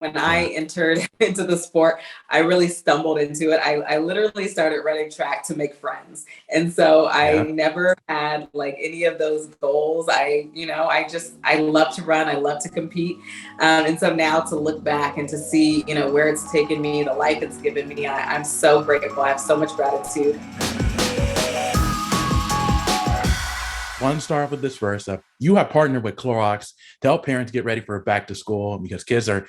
when I Yeah. entered into the sport, I really stumbled into it. I literally started running track to make friends. And so I Yeah. never had like any of those goals. I love to run. I love to compete. And so now to look back and to see, where it's taken me, the life it's given me, I'm so grateful. I have so much gratitude. Want to start off with this first. You have partnered with Clorox to help parents get ready for back to school because kids are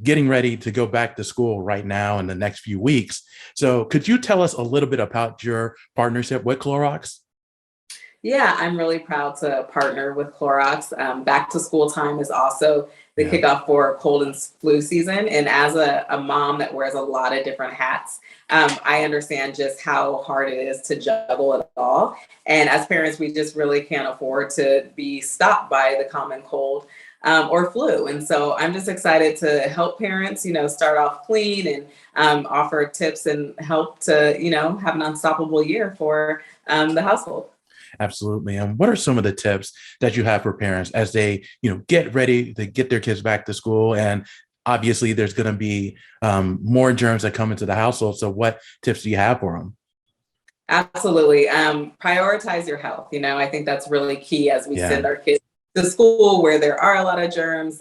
getting ready to go back to school right now in the next few weeks. So could you tell us a little bit about your partnership with Clorox? Yeah, I'm really proud to partner with Clorox. Back to school time is also the Yeah. kickoff for cold and flu season. And as a mom that wears a lot of different hats, I understand just how hard it is to juggle it all. And as parents, we just really can't afford to be stopped by the common cold or flu. And so I'm just excited to help parents, start off clean and offer tips and help to, have an unstoppable year for the household. Absolutely. And what are some of the tips that you have for parents as they, get ready to get their kids back to school? And obviously, there's going to be more germs that come into the household. So, what tips do you have for them? Absolutely. Prioritize your health. I think that's really key as we Yeah. send our kids to school where there are a lot of germs.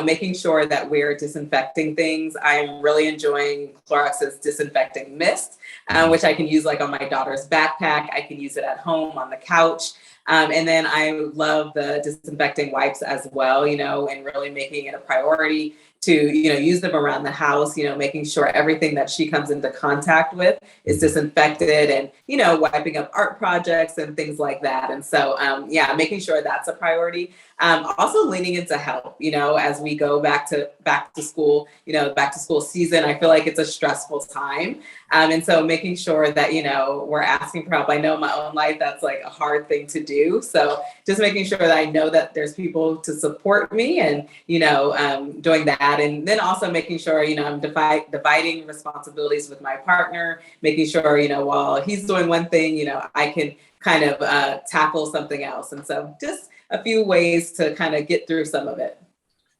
Making sure that we're disinfecting things. I'm really enjoying Clorox's disinfecting mist, Mhm. which I can use like on my daughter's backpack. I can use it at home on the couch. And then I love the disinfecting wipes as well, and really making it a priority to, use them around the house, making sure everything that she comes into contact with is Mhm. disinfected and, wiping up art projects and things like that. And so, yeah, making sure that's a priority. Also leaning into help, as we go back to school, back to school season. I feel like it's a stressful time. And so making sure that, we're asking for help. I know in my own life, that's like a hard thing to do. So just making sure that I know that there's people to support me and, doing that. And then also making sure, I'm dividing responsibilities with my partner, making sure, while he's doing one thing, I can kind of tackle something else. And so just a few ways to kind of get through some of it.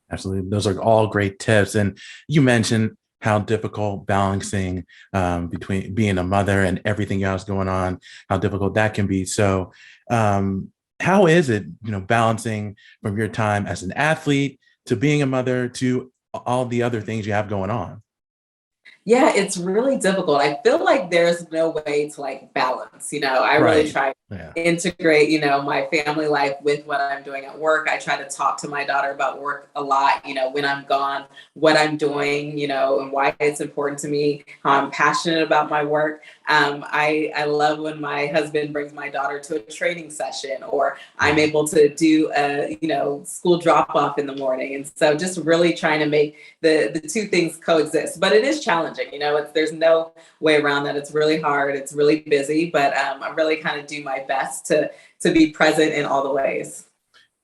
Absolutely. Those are all great tips. And you mentioned how difficult balancing between being a mother and everything else going on, how difficult that can be. So, how is it, balancing from your time as an athlete to being a mother to all the other things you have going on? Yeah, it's really difficult. I feel like there's no way to like balance. I really Right. try to Yeah. integrate, my family life with what I'm doing at work. I try to talk to my daughter about work a lot, when I'm gone, what I'm doing, and why it's important to me, how I'm passionate about my work. I love when my husband brings my daughter to a training session or I'm Yeah. able to do a, school drop off in the morning. And so just really trying to make the two things coexist, but it is challenging. There's no way around that. It's really hard. It's really busy, but I really kind of do my best to be present in all the ways.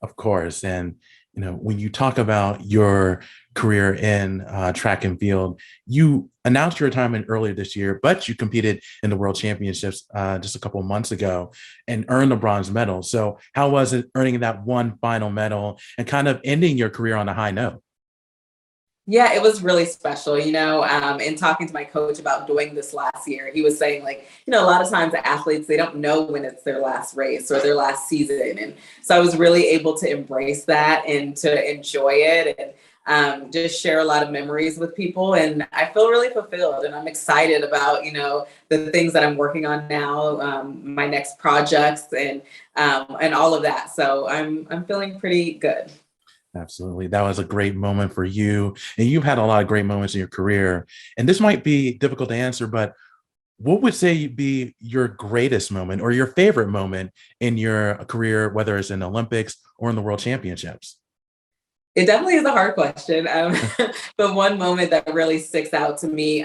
Of course. And, when you talk about your career in track and field, you announced your retirement earlier this year, but you competed in the World Championships just a couple of months ago and earned a bronze medal. So, how was it earning that one final medal and kind of ending your career on a high note? Yeah, it was really special, in talking to my coach about doing this last year, he was saying like, a lot of times the athletes, they don't know when it's their last race or their last season. And so I was really able to embrace that and to enjoy it and just share a lot of memories with people. And I feel really fulfilled and I'm excited about, the things that I'm working on now, my next projects and all of that. So I'm feeling pretty good. Absolutely. That was a great moment for you. And you've had a lot of great moments in your career. And this might be difficult to answer, but what would say be your greatest moment or your favorite moment in your career, whether it's in the Olympics or in the World Championships? It definitely is a hard question. But one moment that really sticks out to me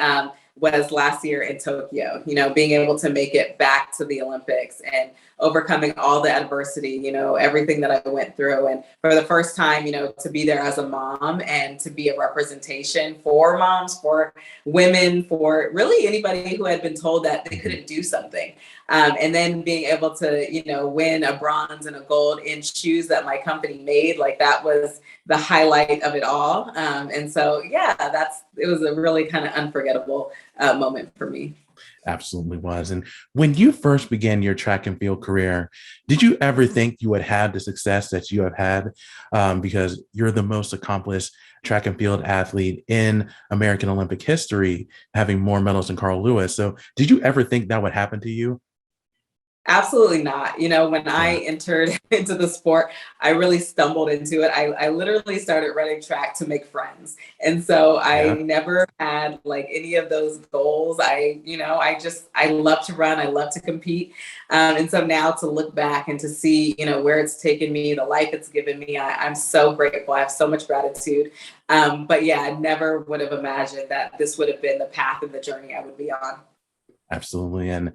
was last year in Tokyo, being able to make it back to the Olympics and overcoming all the adversity, everything that I went through. And for the first time, to be there as a mom and to be a representation for moms, for women, for really anybody who had been told that they couldn't do something. And then being able to, win a bronze and a gold in shoes that my company made, like that was the highlight of it all. And so, yeah, it was a really kind of unforgettable moment for me. Absolutely was. And when you first began your track and field career, did you ever think you would have the success that you have had? Because you're the most accomplished track and field athlete in American Olympic history, having more medals than Carl Lewis. So did you ever think that would happen to you? Absolutely not. When I entered into the sport, I really stumbled into it. I literally started running track to make friends. And so I never had like any of those goals. I love to run. I love to compete. And so now to look back and to see, where it's taken me, the life it's given me, I'm so grateful. I have so much gratitude. But yeah, I never would have imagined that this would have been the path and the journey I would be on. Absolutely. And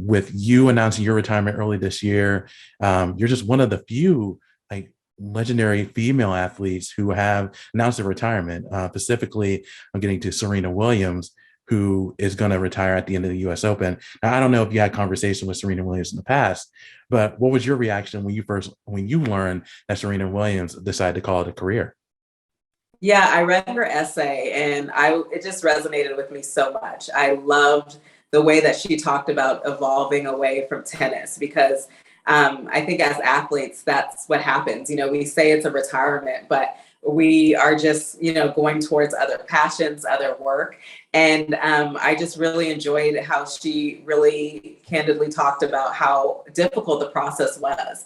with you announcing your retirement early this year, you're just one of the few like legendary female athletes who have announced their retirement. Specifically, I'm getting to Serena Williams, who is going to retire at the end of the US Open. Now, I don't know if you had conversation with Serena Williams in the past, but what was your reaction when you learned that Serena Williams decided to call it a career? Yeah, I read her essay and it just resonated with me so much. I loved the way that she talked about evolving away from tennis because I think as athletes, that's what happens. We say it's a retirement, but we are just, going towards other passions, other work. And I just really enjoyed how she really candidly talked about how difficult the process was.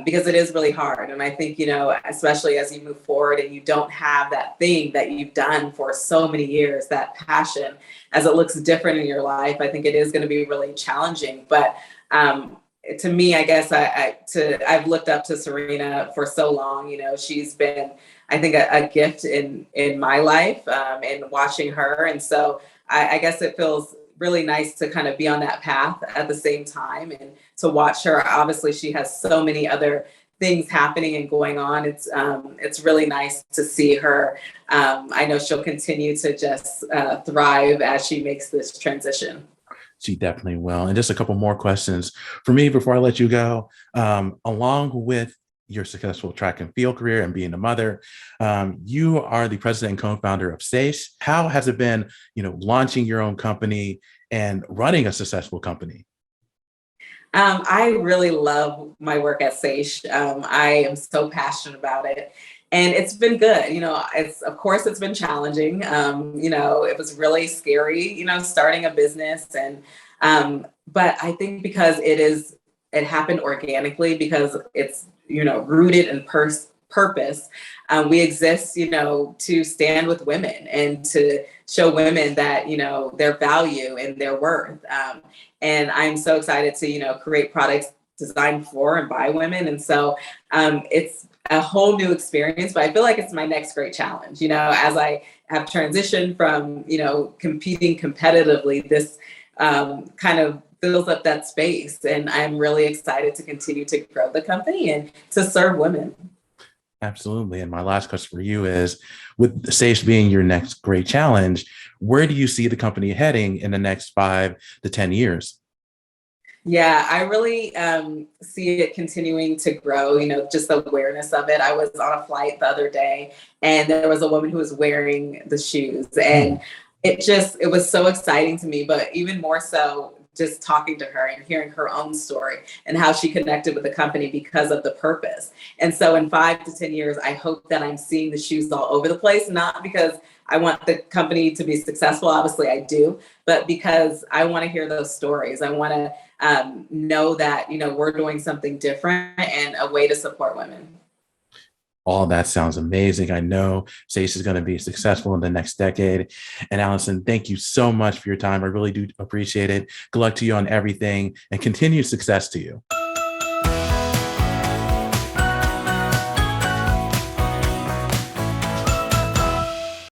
Because it is really hard. And I think, especially as you move forward and you don't have that thing that you've done for so many years, that passion, as it looks different in your life, I think it is going to be really challenging. But to me, I guess I've looked up to Serena for so long. She's been, I think, a gift in my life and watching her. And so I guess it feels really nice to kind of be on that path at the same time and to watch her. Obviously, she has so many other things happening and going on. It's really nice to see her. I know she'll continue to just thrive as she makes this transition. She definitely will. And just a couple more questions for me before I let you go. Along with your successful track and field career and being a mother, you are the president and co-founder of SACE. How has it been, launching your own company and running a successful company? I really love my work at SACE. I am so passionate about it. And it's been good. Of course it's been challenging. It was really scary, starting a business. And but I think because it happened organically, because it's, rooted in purpose. We exist, to stand with women and to show women that, their value and their worth. And I'm so excited to, create products designed for and by women. And so it's a whole new experience, but I feel like it's my next great challenge, as I have transitioned from, competing competitively, this kind of fills up that space. And I'm really excited to continue to grow the company and to serve women. Absolutely. And my last question for you is, with SACE being your next great challenge, where do you see the company heading in the next 5 to 10 years? Yeah, I really see it continuing to grow, just the awareness of it. I was on a flight the other day and there was a woman who was wearing the shoes and it was so exciting to me, but even more so just talking to her and hearing her own story and how she connected with the company because of the purpose. And so in 5 to 10 years, I hope that I'm seeing the shoes all over the place, not because I want the company to be successful. Obviously I do, but because I want to hear those stories. I want to know that, we're doing something different and a way to support women. All that sounds amazing. I know SACE is going to be successful in the next decade. And Allyson, thank you so much for your time. I really do appreciate it. Good luck to you on everything and continued success to you.